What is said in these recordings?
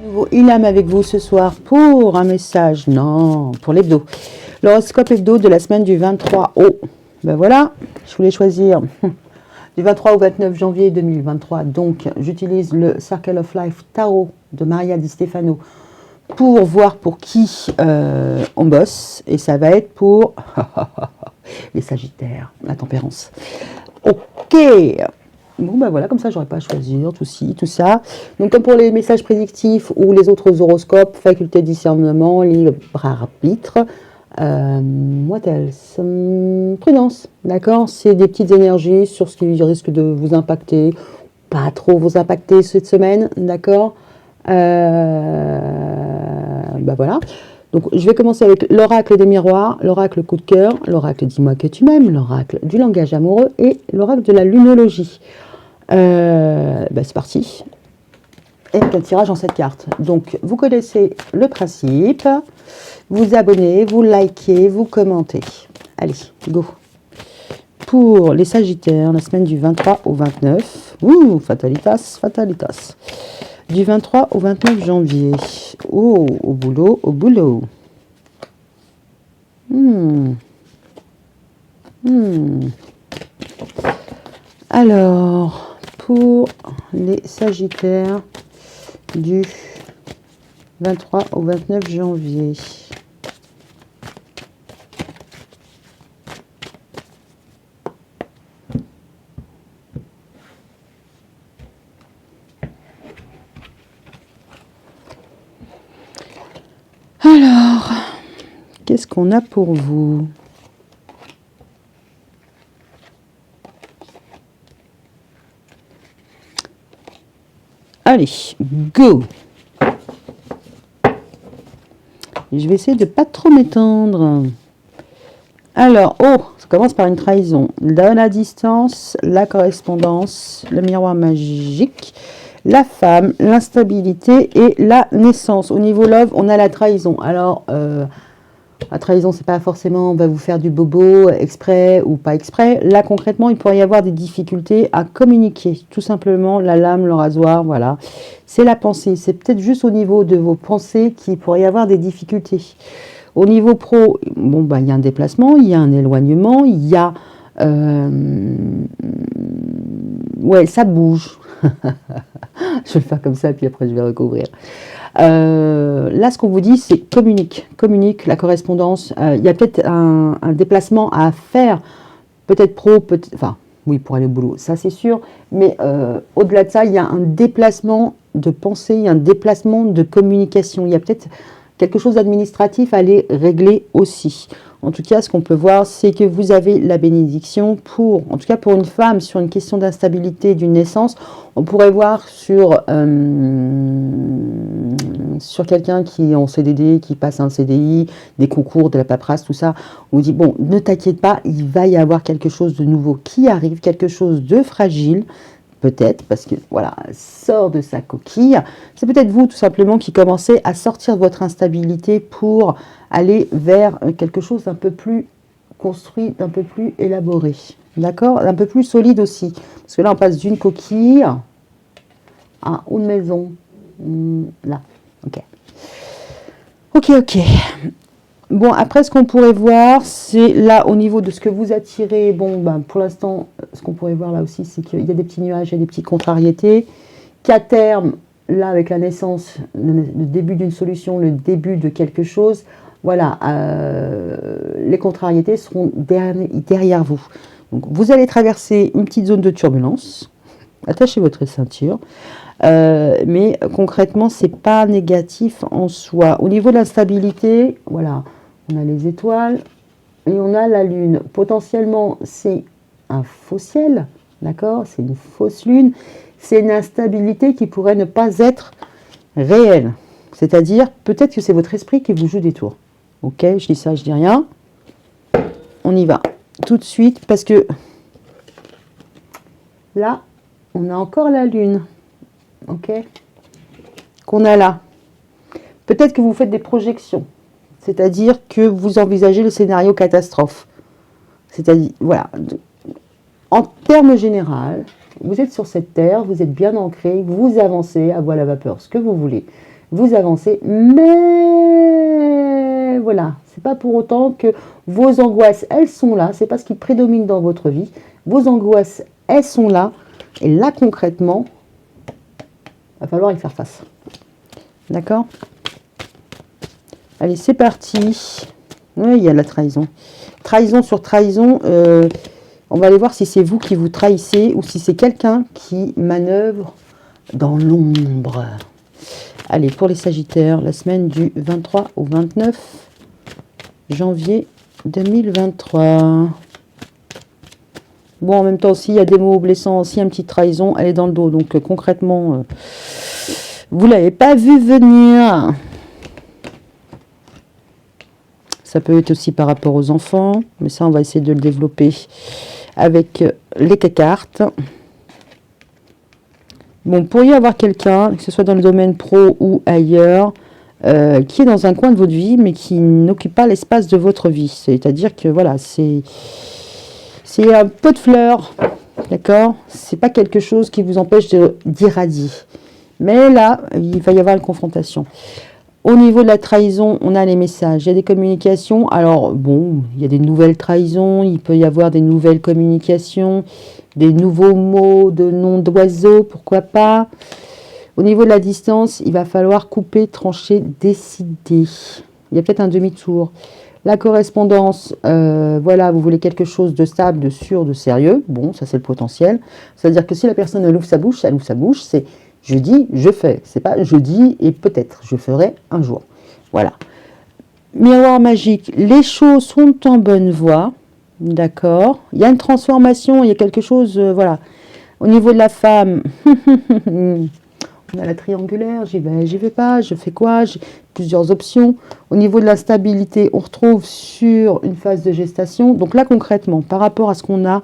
Nouveau Ilham avec vous ce soir pour un message, non, pour l'hebdo. L'horoscope hebdo de la semaine du 23 au, ben voilà, je voulais choisir du 23 au 29 janvier 2023, donc j'utilise le Circle of Life Tarot de Maria Di Stefano pour voir pour qui on bosse, et ça va être pour les Sagittaires, la tempérance. Ok. Bon, ben voilà, comme ça, j'aurais pas à choisir, tout ci, tout ça. Donc, comme pour les messages prédictifs ou les autres horoscopes, faculté de discernement, libre arbitre, what else? Prudence, d'accord? C'est des petites énergies sur ce qui risque de vous impacter, pas trop vous impacter cette semaine, d'accord? Ben voilà. Donc, je vais commencer avec l'oracle des miroirs, l'oracle coup de cœur, l'oracle dis-moi que tu m'aimes, l'oracle du langage amoureux et l'oracle de la lunologie. C'est parti. Et avec un tirage en 7 cartes. Donc, vous connaissez le principe. Vous abonnez, vous likez, vous commentez. Allez, go. Pour les Sagittaires, la semaine du 23 au 29. Ouh, fatalitas, fatalitas. Du 23 au 29 janvier. Oh, au boulot, au boulot. Alors, pour les Sagittaires du 23 au 29 janvier. Alors, qu'est-ce qu'on a pour vous ? Allez, go! Et je vais essayer de ne pas trop m'étendre. Alors, oh, ça commence par une trahison. La distance, la correspondance, le miroir magique, la femme, l'instabilité et la naissance. Au niveau love, on a la trahison. Alors, la trahison, c'est pas forcément on va vous faire du bobo exprès ou pas exprès. Là, concrètement, il pourrait y avoir des difficultés à communiquer. Tout simplement, la lame, le rasoir, voilà. C'est la pensée. C'est peut-être juste au niveau de vos pensées qu'il pourrait y avoir des difficultés. Au niveau pro, bon, il y a un déplacement, il y a un éloignement, il y a... ouais, ça bouge. Je vais le faire comme ça, puis après je vais recouvrir. Là, ce qu'on vous dit, c'est communique la correspondance. Il y a peut-être un déplacement à faire, peut-être pro, peut-être, enfin, oui, pour aller au boulot, ça c'est sûr. Mais au-delà de ça, il y a un déplacement de pensée, il y a un déplacement de communication. Il y a peut-être quelque chose d'administratif à aller régler aussi. En tout cas, ce qu'on peut voir, c'est que vous avez la bénédiction pour, en tout cas pour une femme, sur une question d'instabilité d'une naissance. On pourrait voir sur quelqu'un qui est en CDD, qui passe un CDI, des concours, de la paperasse, tout ça. On vous dit, bon, ne t'inquiète pas, il va y avoir quelque chose de nouveau qui arrive, quelque chose de fragile. Peut-être, parce que, voilà, sort de sa coquille. C'est peut-être vous, tout simplement, qui commencez à sortir de votre instabilité pour aller vers quelque chose d'un peu plus construit, d'un peu plus élaboré. D'accord ? Un peu plus solide aussi. Parce que là, on passe d'une coquille à une maison. Là. Ok. Ok. Bon, après, ce qu'on pourrait voir, c'est là, au niveau de ce que vous attirez, bon, pour l'instant, ce qu'on pourrait voir là aussi, c'est qu'il y a des petits nuages, il y a des petites contrariétés, qu'à terme, là, avec la naissance, le début d'une solution, le début de quelque chose, voilà, les contrariétés seront derrière vous. Donc, vous allez traverser une petite zone de turbulence, attachez votre ceinture, mais concrètement, c'est pas négatif en soi. Au niveau de l'instabilité, voilà, on a les étoiles et on a la lune. Potentiellement, c'est un faux ciel, d'accord? C'est une fausse lune. C'est une instabilité qui pourrait ne pas être réelle. C'est-à-dire, peut-être que c'est votre esprit qui vous joue des tours. Ok, je dis ça, je dis rien. On y va tout de suite parce que là, on a encore la lune. Ok, qu'on a là. Peut-être que vous faites des projections. C'est-à-dire que vous envisagez le scénario catastrophe. C'est-à-dire, voilà. En termes généraux, vous êtes sur cette terre, vous êtes bien ancré, vous avancez à voile à vapeur, ce que vous voulez. vous avancez, mais voilà, c'est pas pour autant que vos angoisses, elles sont là, c'est pas ce qui prédomine dans votre vie, vos angoisses, elles sont là, et là concrètement, il va falloir y faire face. D'accord? Allez, c'est parti. Oui, il y a de la trahison. Trahison sur trahison, on va aller voir si c'est vous qui vous trahissez ou si c'est quelqu'un qui manœuvre dans l'ombre. Allez, pour les Sagittaires, la semaine du 23 au 29 janvier 2023. Bon, en même temps, s'il y a des mots blessants, s'il y a une petite trahison, elle est dans le dos. Donc, concrètement, vous ne l'avez pas vu venir. Ça peut être aussi par rapport aux enfants, mais ça, on va essayer de le développer avec les cartes. Bon, pourriez avoir quelqu'un, que ce soit dans le domaine pro ou ailleurs, qui est dans un coin de votre vie, mais qui n'occupe pas l'espace de votre vie. C'est-à-dire que, voilà, c'est un pot de fleurs, d'accord? C'est pas quelque chose qui vous empêche d'irradier. Mais là, il va y avoir une confrontation. Au niveau de la trahison, on a les messages, il y a des communications. Alors, bon, il y a des nouvelles trahisons, il peut y avoir des nouvelles communications, des nouveaux mots de noms d'oiseaux, pourquoi pas. Au niveau de la distance, il va falloir couper, trancher, décider. Il y a peut-être un demi-tour. La correspondance, voilà, vous voulez quelque chose de stable, de sûr, de sérieux. Bon, ça c'est le potentiel. C'est-à-dire que si la personne elle ouvre sa bouche, c'est je dis, je fais. C'est pas je dis et peut-être je ferai un jour. Voilà. Miroir magique, les choses sont en bonne voie. D'accord. Il y a une transformation, il y a quelque chose, voilà. Au niveau de la femme, on a la triangulaire, j'y vais pas, je fais quoi? J'ai plusieurs options. Au niveau de la stabilité, on retrouve sur une phase de gestation. Donc là, concrètement, par rapport à ce qu'on a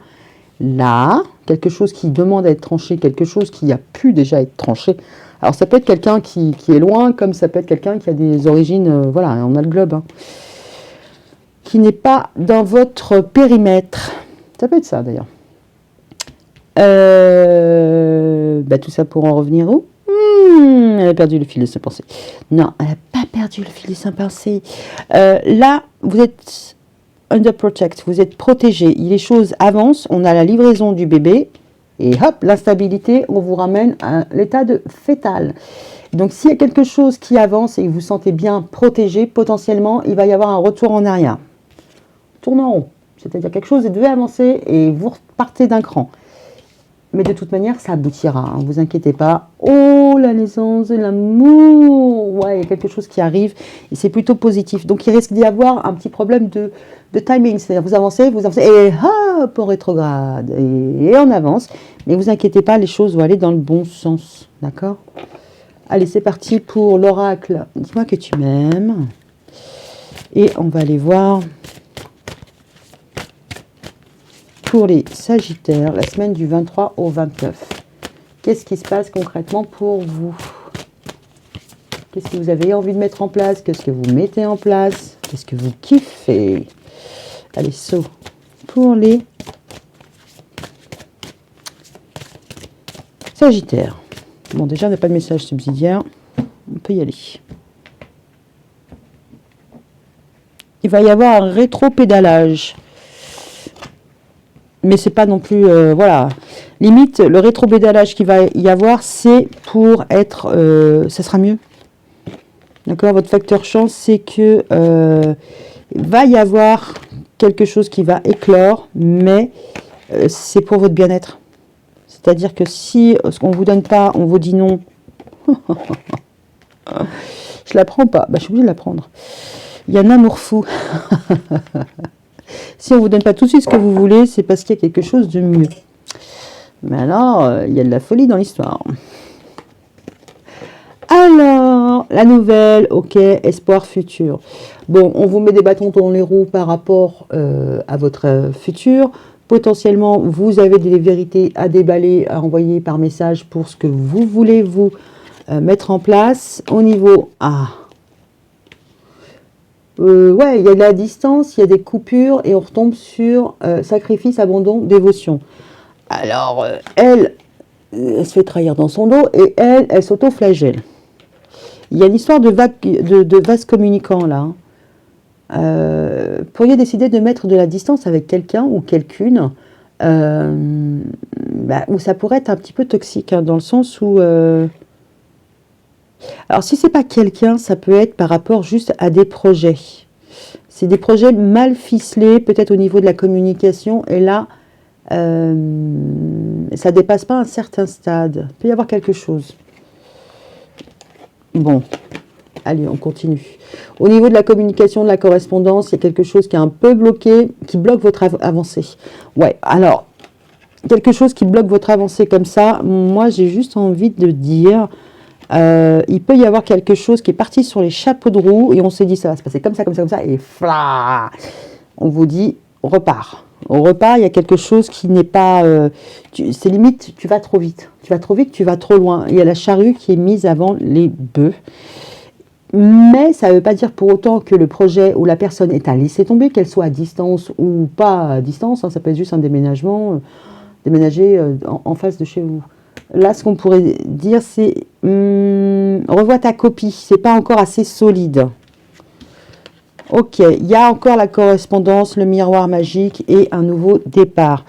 là, quelque chose qui demande à être tranché, quelque chose qui a pu déjà être tranché. Alors ça peut être quelqu'un qui est loin, comme ça peut être quelqu'un qui a des origines, voilà, on a le globe, hein, qui n'est pas dans votre périmètre. Ça peut être ça d'ailleurs. Tout ça pour en revenir où? Elle a perdu le fil de sa pensée. Non, elle n'a pas perdu le fil de sa pensée. Là, vous êtes under protect, vous êtes protégé. Les choses avancent, on a la livraison du bébé, et hop, l'instabilité, on vous ramène à l'état de fœtal. Donc, s'il y a quelque chose qui avance et que vous vous sentez bien protégé, potentiellement, il va y avoir un retour en arrière. Tourne en rond. C'est-à-dire quelque chose devait avancer et vous repartez d'un cran. Mais de toute manière, ça aboutira, hein, vous inquiétez pas. Oh, la naissance de l'amour. Ouais, il y a quelque chose qui arrive et c'est plutôt positif. Donc, il risque d'y avoir un petit problème de timing. C'est-à-dire, vous avancez et hop, on rétrograde et on avance. Mais vous inquiétez pas, les choses vont aller dans le bon sens. D'accord? Allez, c'est parti pour l'oracle. Dis-moi que tu m'aimes. Et on va aller voir pour les Sagittaires, la semaine du 23 au 29. Qu'est-ce qui se passe concrètement pour vous? Qu'est-ce que vous avez envie de mettre en place? Qu'est-ce que vous mettez en place? Qu'est-ce que vous kiffez? Allez, saut pour les Sagittaires. Bon, déjà, on n'a pas de message subsidiaire. On peut y aller. Il va y avoir un rétro-pédalage. Mais c'est pas non plus, voilà. Limite, le rétro-pédalage qu'il va y avoir, c'est pour être, ça sera mieux. D'accord? Votre facteur chance, c'est que va y avoir quelque chose qui va éclore, mais c'est pour votre bien-être. C'est-à-dire que si ce qu'on vous donne pas, on vous dit non. Je la prends pas. Bah, je suis obligée de la prendre. Il y a un amour fou. Si on ne vous donne pas tout de suite ce que vous voulez, c'est parce qu'il y a quelque chose de mieux. Mais alors, il y a de la folie dans l'histoire. Alors, la nouvelle, ok, espoir futur. Bon, on vous met des bâtons dans les roues par rapport à votre futur. Potentiellement, vous avez des vérités à déballer, à envoyer par message pour ce que vous voulez vous mettre en place. Au niveau A. Ouais, il y a de la distance, il y a des coupures et on retombe sur sacrifice, abandon, dévotion. Alors, elle se fait trahir dans son dos et elle s'auto-flagelle. Il y a une histoire de vase communicant là. Pourriez décider de mettre de la distance avec quelqu'un ou quelqu'une où ça pourrait être un petit peu toxique, hein, dans le sens où... Alors si c'est pas quelqu'un, ça peut être par rapport juste à des projets. C'est des projets mal ficelés, peut-être au niveau de la communication, et là, ça dépasse pas un certain stade. Il peut y avoir quelque chose. Bon, allez, on continue. Au niveau de la communication, de la correspondance, il y a quelque chose qui est un peu bloqué, qui bloque votre avancée. Ouais, alors, quelque chose qui bloque votre avancée comme ça, moi j'ai juste envie de dire, il peut y avoir quelque chose qui est parti sur les chapeaux de roue, et on s'est dit ça va se passer comme ça, comme ça, comme ça, et fla, on vous dit, on repart. Au repas, il y a quelque chose qui n'est pas... c'est limite, tu vas trop vite. Tu vas trop vite, tu vas trop loin. Il y a la charrue qui est mise avant les bœufs. Mais ça ne veut pas dire pour autant que le projet ou la personne est à laisser tomber, qu'elle soit à distance ou pas à distance. Hein, ça peut être juste un déménagement, déménager en face de chez vous. Là, ce qu'on pourrait dire, c'est revois ta copie. C'est pas encore assez solide. Ok, il y a encore la correspondance, le miroir magique et un nouveau départ.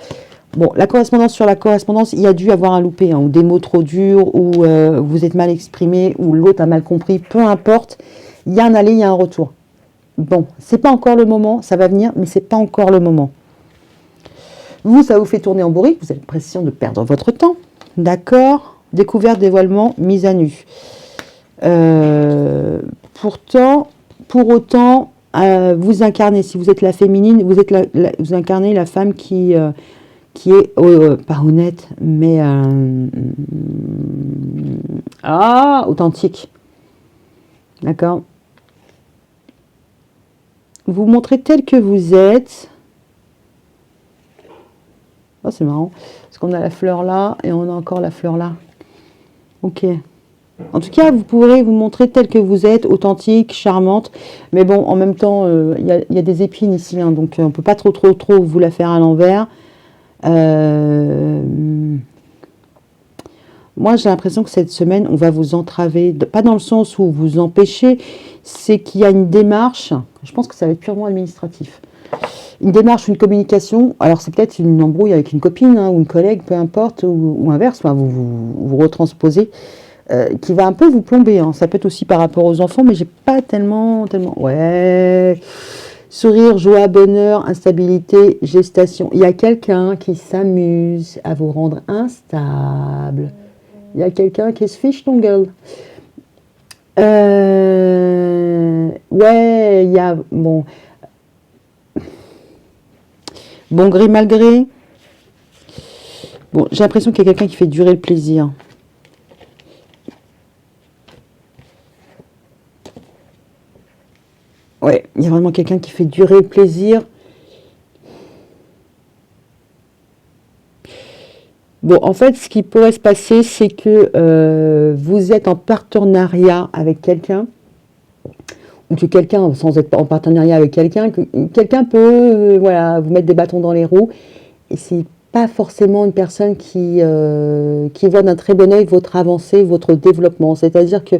Bon, la correspondance sur la correspondance, il y a dû avoir un loupé, hein, ou des mots trop durs, ou vous êtes mal exprimé, ou l'autre a mal compris, peu importe. Il y a un aller, il y a un retour. Bon, c'est pas encore le moment, ça va venir, mais c'est pas encore le moment. Vous, ça vous fait tourner en bourrique, vous avez l'impression de perdre votre temps. D'accord? Découverte, dévoilement, mise à nu. Pour autant, vous incarnez, si vous êtes la féminine, vous incarnez la femme qui est, pas honnête, mais authentique. D'accord? Vous montrez tel que vous êtes. Oh, c'est marrant, parce qu'on a la fleur là, et on a encore la fleur là. Ok. En tout cas, vous pourrez vous montrer tel que vous êtes, authentique, charmante. Mais bon, en même temps, il y a des épines ici, hein, donc on ne peut pas trop vous la faire à l'envers. Moi, j'ai l'impression que cette semaine, on va vous entraver, pas dans le sens où vous empêchez, c'est qu'il y a une démarche, je pense que ça va être purement administratif. Une démarche, une communication, alors c'est peut-être une embrouille avec une copine, hein, ou une collègue, peu importe, ou inverse, enfin, vous retransposez, qui va un peu vous plomber, hein. Ça peut être aussi par rapport aux enfants, mais j'ai pas tellement, ouais, sourire, joie, bonheur, instabilité, gestation. Il y a quelqu'un qui s'amuse à vous rendre instable. Il y a quelqu'un qui se fiche ton gueule. Ouais, il y a, bon gré, mal gré. Bon, j'ai l'impression qu'il y a quelqu'un qui fait durer le plaisir. Ouais, il y a vraiment quelqu'un qui fait durer le plaisir. Bon, en fait, ce qui pourrait se passer, c'est que vous êtes en partenariat avec quelqu'un, ou que quelqu'un, sans être en partenariat avec quelqu'un, que quelqu'un peut voilà, vous mettre des bâtons dans les roues, et c'est pas forcément une personne qui voit d'un très bon œil votre avancée, votre développement. C'est-à-dire que,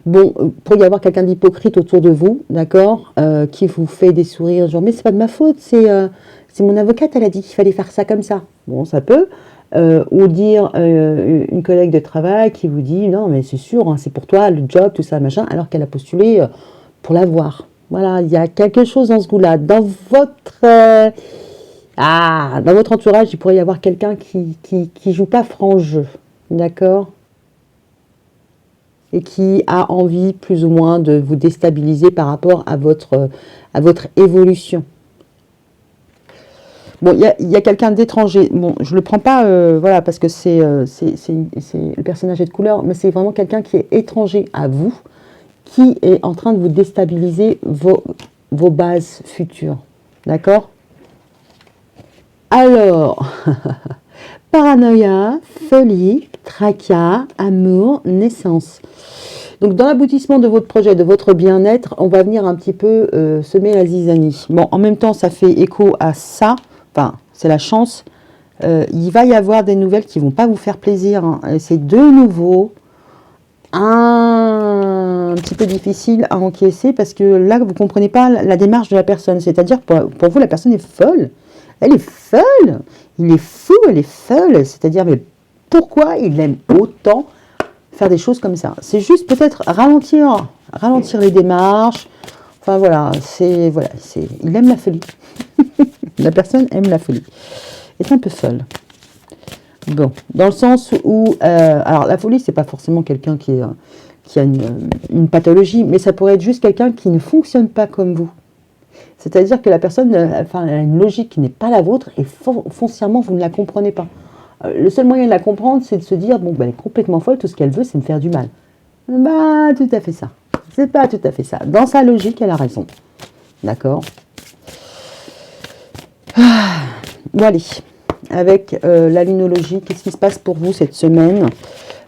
bon, pour y avoir quelqu'un d'hypocrite autour de vous, d'accord, qui vous fait des sourires, genre, mais c'est pas de ma faute, c'est mon avocate, elle a dit qu'il fallait faire ça comme ça. Bon, ça peut. Ou dire une collègue de travail qui vous dit, non, mais c'est sûr, hein, c'est pour toi, le job, tout ça, machin, alors qu'elle a postulé pour l'avoir. Voilà, il y a quelque chose dans ce goût-là. Dans votre entourage, il pourrait y avoir quelqu'un qui joue pas franc jeu, d'accord? Et qui a envie plus ou moins de vous déstabiliser par rapport à votre évolution. Bon, il y a quelqu'un d'étranger. Bon, je le prends pas, voilà, parce que le personnage est de couleur, mais c'est vraiment quelqu'un qui est étranger à vous, qui est en train de vous déstabiliser vos bases futures. D'accord? Alors, paranoïa, folie, tracas, amour, naissance. Donc, dans l'aboutissement de votre projet, de votre bien-être, on va venir un petit peu semer la zizanie. Bon, en même temps, ça fait écho à ça. Enfin, c'est la chance. Il va y avoir des nouvelles qui ne vont pas vous faire plaisir, hein. C'est de nouveau un un petit peu difficile à encaisser parce que là, vous ne comprenez pas la démarche de la personne. C'est-à-dire, pour vous, la personne est folle. Elle est folle. Il est fou, elle est folle. C'est-à-dire, mais pourquoi il aime autant faire des choses comme ça? C'est juste peut-être ralentir les démarches. Enfin voilà, il aime la folie. La personne aime la folie. Elle est un peu folle. Bon, dans le sens où, alors la folie, c'est pas forcément quelqu'un qui a une pathologie, mais ça pourrait être juste quelqu'un qui ne fonctionne pas comme vous. C'est-à-dire que la personne, enfin, elle a une logique qui n'est pas la vôtre et foncièrement, vous ne la comprenez pas. Le seul moyen de la comprendre, c'est de se dire, bon, ben, elle est complètement folle, tout ce qu'elle veut, c'est me faire du mal. Bah, tout à fait ça. C'est pas tout à fait ça. Dans sa logique, elle a raison. D'accord? Bon, allez. Avec la lunologie, qu'est-ce qui se passe pour vous cette semaine?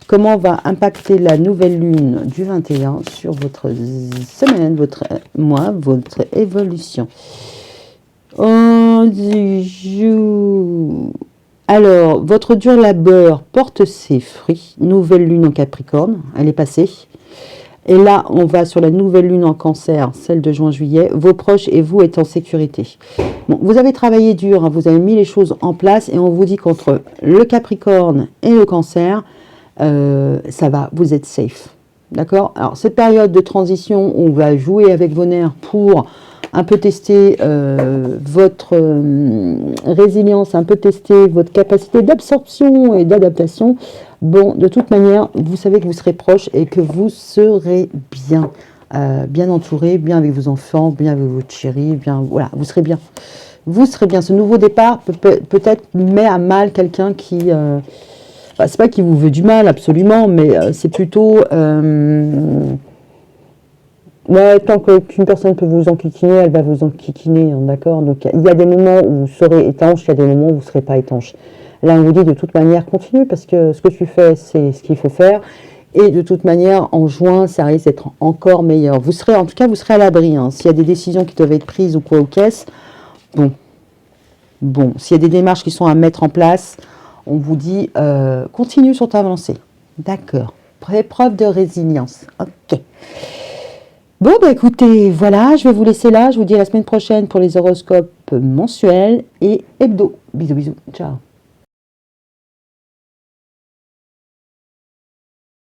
Comment va impacter la nouvelle lune du 21 sur votre semaine, votre mois, votre évolution? Alors, votre dur labeur porte ses fruits. Nouvelle lune en Capricorne, elle est passée. Et là, on va sur la nouvelle lune en Cancer, celle de juin-juillet. Vos proches et vous êtes en sécurité. Bon, vous avez travaillé dur, hein, vous avez mis les choses en place et on vous dit qu'entre le Capricorne et le Cancer, ça va, vous êtes safe. D'accord? Alors, cette période de transition, on va jouer avec vos nerfs pour un peu tester votre résilience, un peu tester votre capacité d'absorption et d'adaptation. Bon, de toute manière, vous savez que vous serez proche et que vous serez bien. Bien entouré, bien avec vos enfants, bien avec votre chérie, bien, voilà, vous serez bien. Vous serez bien. Ce nouveau départ peut-être met à mal quelqu'un qui... c'est pas qui vous veut du mal, absolument, mais c'est plutôt... ouais, tant qu'une personne peut vous enquiquiner, elle va vous enquiquiner, hein, d'accord? Donc, il y a des moments où vous serez étanche, il y a des moments où vous ne serez pas étanche. Là, on vous dit de toute manière, continue, parce que ce que tu fais, c'est ce qu'il faut faire. Et de toute manière, en juin, ça risque d'être encore meilleur. Vous serez, en tout cas, vous serez à l'abri. Hein. S'il y a des décisions qui doivent être prises ou quoi aux caisses, bon. S'il y a des démarches qui sont à mettre en place, on vous dit, continue sur ta avancée. D'accord. Preuve de résilience. Ok. Bon, bah écoutez, voilà, je vais vous laisser là. Je vous dis à la semaine prochaine pour les horoscopes mensuels et hebdo. Bisous, bisous. Ciao.